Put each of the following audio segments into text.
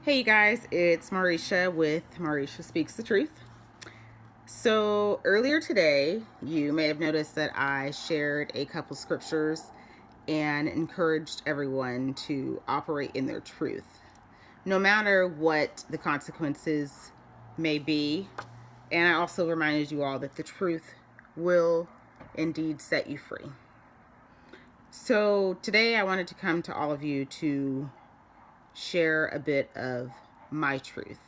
Hey you guys, it's Marisha with Marisha Speaks the Truth. So earlier today, you may have noticed that I shared a couple scriptures and encouraged everyone to operate in their truth, no matter what the consequences may be. And I also reminded you all that the truth will indeed set you free. So today I wanted to come to all of you to share a bit of my truth.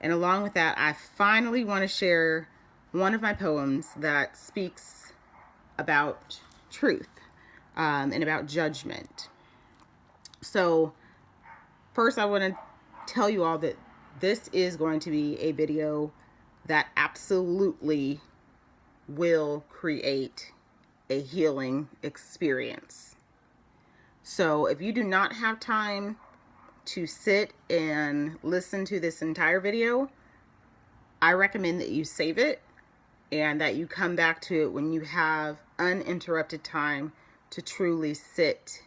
And along with that, I finally want to share one of my poems that speaks about truth and about judgment. So, first, I want to tell you all that this is going to be a video that absolutely will create a healing experience. So, if you do not have time to sit and listen to this entire video, I recommend that you save it and that you come back to it when you have uninterrupted time to truly sit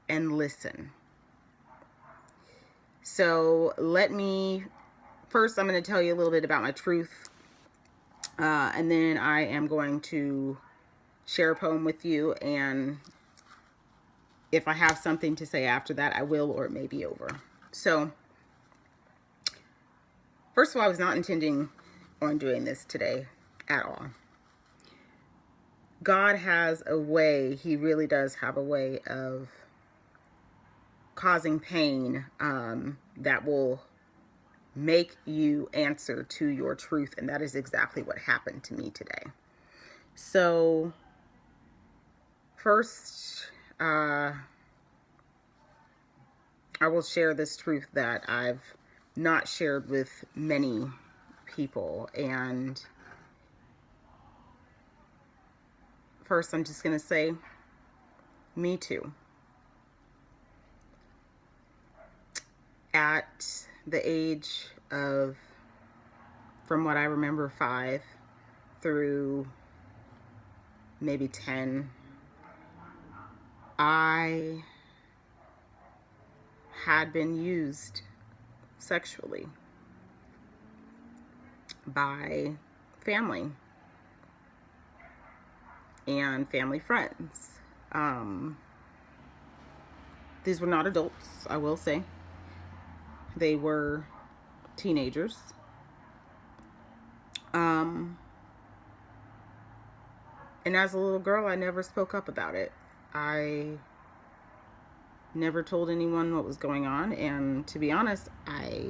and listen. So first I'm going to tell you a little bit about my truth, and then I am going to share a poem with you, and if I have something to say after that, I will, or it may be over. So, first of all, I was not intending on doing this today at all. God has a way, He really does have a way of causing pain that will make you answer to your truth. And that is exactly what happened to me today. So, first, I will share this truth that I've not shared with many people. And first, I'm just going to say, me too. At the age of, from what I remember, 5 through maybe 10, I had been used sexually by family and family friends. These were not adults, I will say. They were teenagers. And as a little girl, I never spoke up about it. I never told anyone what was going on. And to be honest, I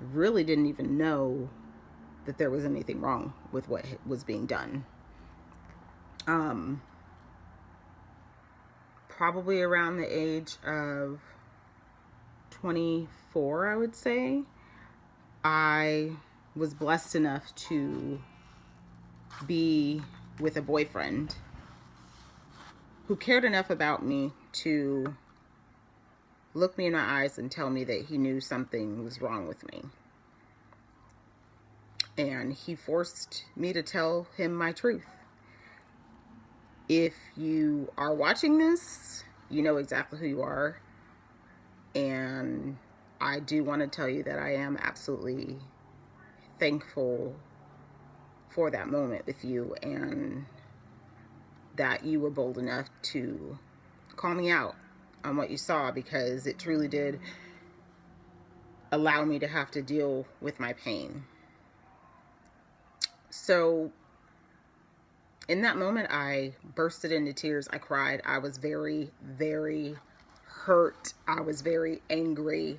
really didn't even know that there was anything wrong with what was being done. Probably around the age of 24, I would say, I was blessed enough to be with a boyfriend who cared enough about me to look me in my eyes and tell me that he knew something was wrong with me. And he forced me to tell him my truth. If you are watching this, you know exactly who you are. And I do want to tell you that I am absolutely thankful for that moment with you, and that you were bold enough to call me out on what you saw, because it truly did allow me to have to deal with my pain. So in that moment, I bursted into tears. I cried. I was very, very hurt. I was very angry.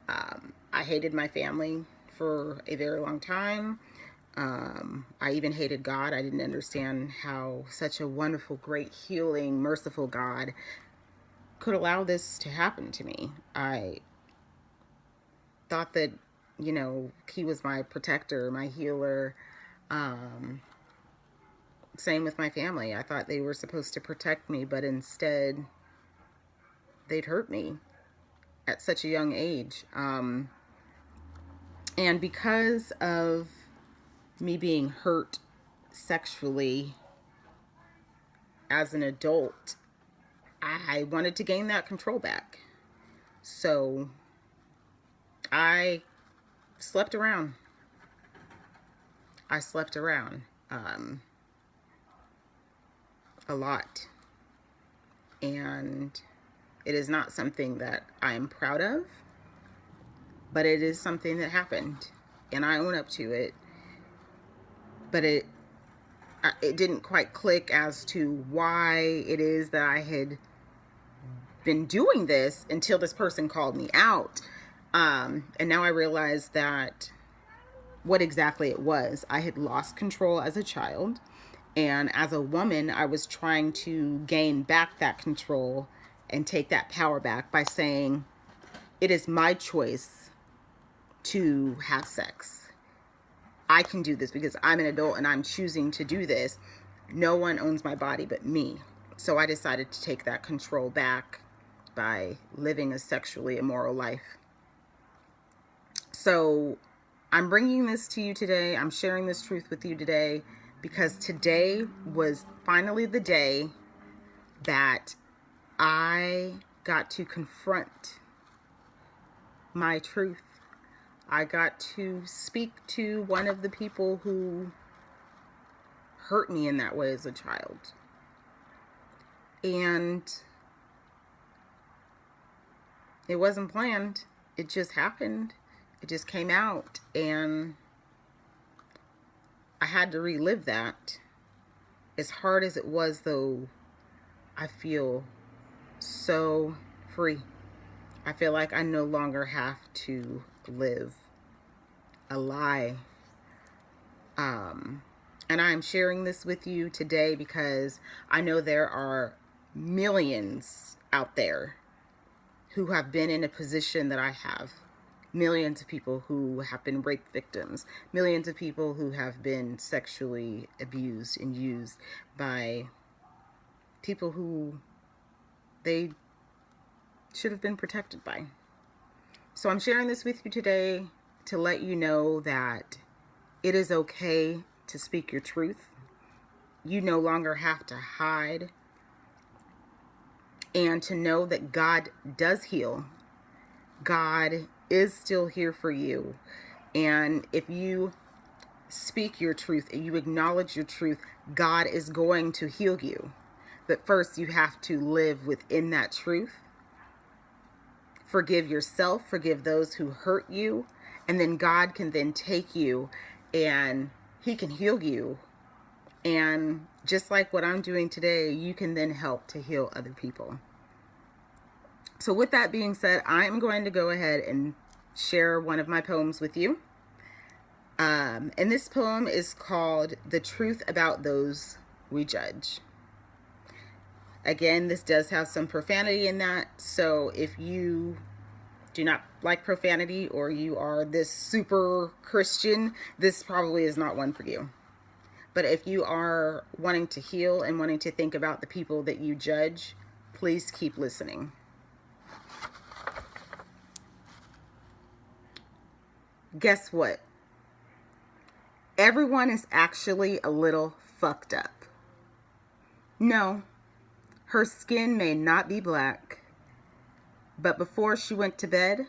I hated my family for a very long time. I even hated God. I didn't understand how such a wonderful, great, healing, merciful God could allow this to happen to me. I thought that, He was my protector, my healer. Same with my family. I thought they were supposed to protect me, but instead they'd hurt me at such a young age. And because of me being hurt sexually as an adult, I wanted to gain that control back. So I slept around. I slept around a lot. And it is not something that I am proud of, but it is something that happened, and I own up to it. But it didn't quite click as to why it is that I had been doing this until this person called me out. And now I realize that what exactly it was. I had lost control as a child, and as a woman, I was trying to gain back that control and take that power back by saying, it is my choice to have sex. I can do this because I'm an adult and I'm choosing to do this. No one owns my body but me. So I decided to take that control back by living a sexually immoral life. So I'm bringing this to you today. I'm sharing this truth with you today because today was finally the day that I got to confront my truth. I got to speak to one of the people who hurt me in that way as a child. And it wasn't planned. It just happened. It just came out. And I had to relive that. As hard as it was, though, I feel so free. I feel like I no longer have to live a lie. And I'm sharing this with you today because I know there are millions out there who have been in a position that I have. Millions of people who have been rape victims. Millions of people who have been sexually abused and used by people who they should have been protected by. So I'm sharing this with you today to let you know that it is okay to speak your truth. You no longer have to hide. And to know that God does heal. God is still here for you. And if you speak your truth and you acknowledge your truth, God is going to heal you. But first, you have to live within that truth. Forgive yourself, forgive those who hurt you, and then God can then take you and He can heal you. And just like what I'm doing today, you can then help to heal other people. So with that being said, I'm going to go ahead and share one of my poems with you. And this poem is called The Truth About Those We Judge. Again, this does have some profanity in that. So if you do not like profanity or you are this super Christian, this probably is not one for you. But if you are wanting to heal and wanting to think about the people that you judge, please keep listening. Guess what? Everyone is actually a little fucked up. No, her skin may not be black, but before she went to bed,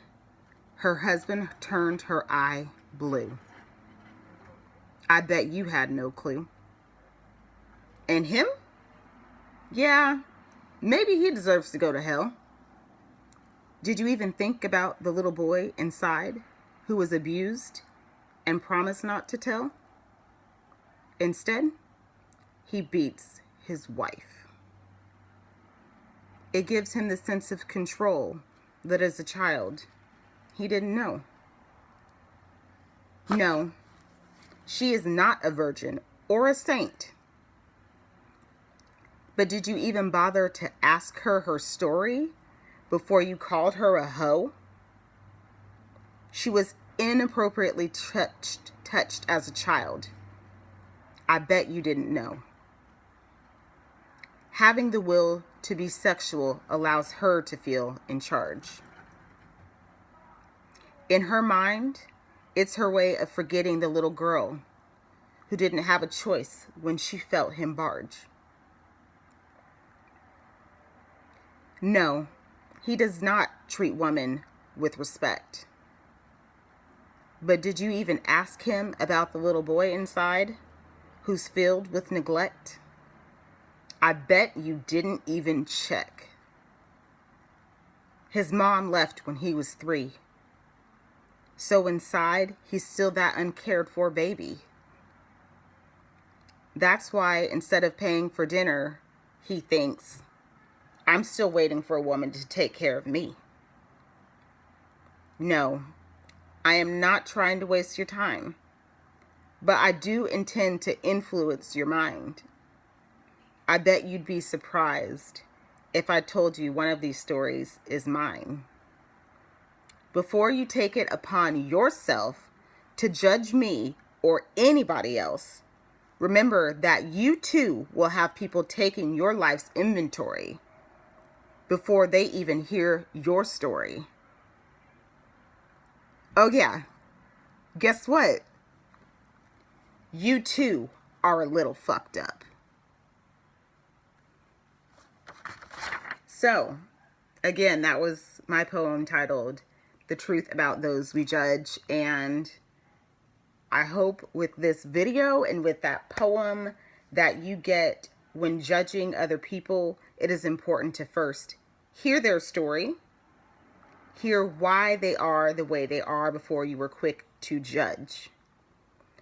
her husband turned her eye blue. I bet you had no clue. And him? Yeah, maybe he deserves to go to hell. Did you even think about the little boy inside who was abused and promised not to tell? Instead, he beats his wife. It gives him the sense of control that as a child, he didn't know. No, she is not a virgin or a saint. But did you even bother to ask her her story before you called her a hoe? She was inappropriately touched as a child. I bet you didn't know. Having the will to be sexual allows her to feel in charge. In her mind, it's her way of forgetting the little girl who didn't have a choice when she felt him barge. No, he does not treat women with respect. But did you even ask him about the little boy inside who's filled with neglect? I bet you didn't even check. His mom left when he was 3. So inside, he's still that uncared for baby. That's why instead of paying for dinner, he thinks, I'm still waiting for a woman to take care of me. No, I am not trying to waste your time, but I do intend to influence your mind. I bet you'd be surprised if I told you one of these stories is mine. Before you take it upon yourself to judge me or anybody else, remember that you too will have people taking your life's inventory before they even hear your story. Oh yeah, guess what? You too are a little fucked up. So, again, that was my poem titled The Truth About Those We Judge. And I hope with this video and with that poem that you get when judging other people, it is important to first hear their story, hear why they are the way they are before you were quick to judge.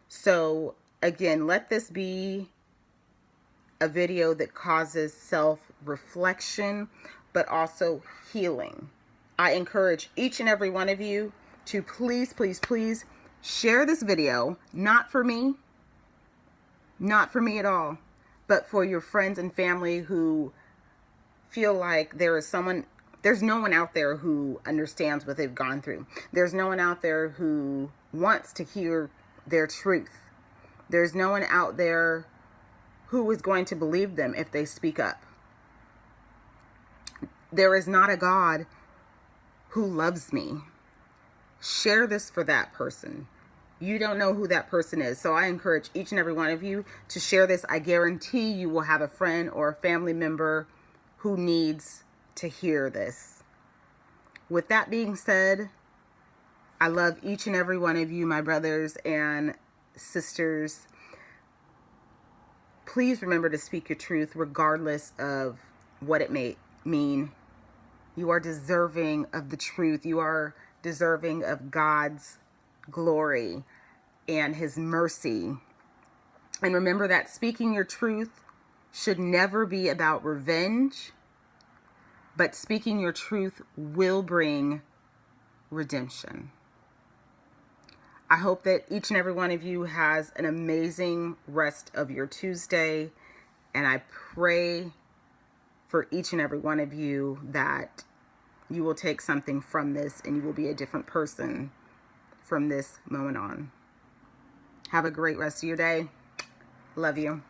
So again, let this be a video that causes self-reflection, but also healing. I encourage each and every one of you to please, please, please share this video, not for me at all, but for your friends and family who feel like there's no one out there who understands what they've gone through. There's no one out there who wants to hear their truth. There's no one out there who is going to believe them if they speak up. There is not a God who loves me. Share this for that person. You don't know who that person is. So I encourage each and every one of you to share this. I guarantee you will have a friend or a family member who needs to hear this. With that being said, I love each and every one of you, my brothers and sisters. Please remember to speak your truth regardless of what it may mean. You are deserving of the truth. You are deserving of God's glory and His mercy. And remember that speaking your truth should never be about revenge, but speaking your truth will bring redemption. I hope that each and every one of you has an amazing rest of your Tuesday, and I pray for each and every one of you that you will take something from this and you will be a different person from this moment on. Have a great rest of your day. Love you.